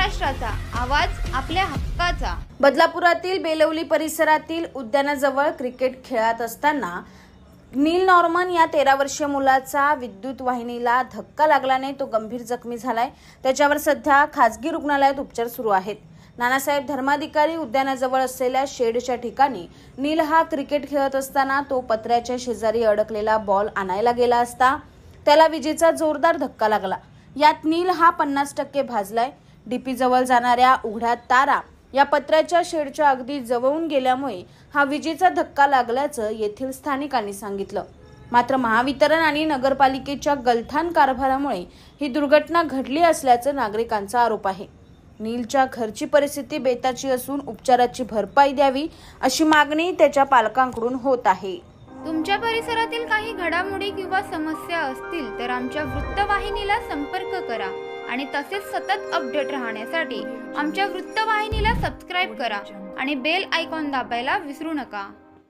महाराष्ट्राचा आवाज आपल्या हक्काचा। बदलापुरातील बेलवली परिसरातील उद्यानाजवळ क्रिकेट खेळत असताना नील नॉर्मन या 13 वर्षीय मुलाचा विद्युत वाहिनीला धक्का लागल्याने तो गंभीर जखमी झालाय। त्याच्यावर सध्या खासगी रुग्णालयात उपचार सुरू आहेत। नानासाहेब धर्माधिकारी उद्यानाजवळ असलेल्या शेडच्या ठिकाणी नील हा क्रिकेट खेळत असताना तो पत्र्याच्या शेजारी अडकलेला बॉल आणायला गेला असता त्याला विजेचा जोरदार धक्का लागला। यात नील हा 50% भाजलाय। डीपी जवळ जाणाऱ्या उघड्या तारा या पत्र्याच्या शेडच्या अगदी जवळून गेल्यामुळे हा विजेचा धक्का लागल्याचं येथील स्थानिकांनी सांगितलं। मात्र महावितरण आणि नगरपालिकेच्या गलथान कारभारामुळे ही दुर्घटना घडली असल्याचं नागरिकांचा आरोप आहे। नीलच्या घरची परिस्थिती बेताची असून उपचाराची भरपाई द्यावी अशी मागणी त्याच्या पालकांकडून होत आहे। तुमच्या परिसरातील काही घडामोडी किंवा समस्या असतील तर आमच्या वृत्तवाहिनीला संपर्क करा आणि तसेच सतत अपडेट राहण्यासाठी आमच्या वृत्तवाहिनीला सबस्क्राइब करा आणि बेल आयकॉन दाबायला विसरू नका।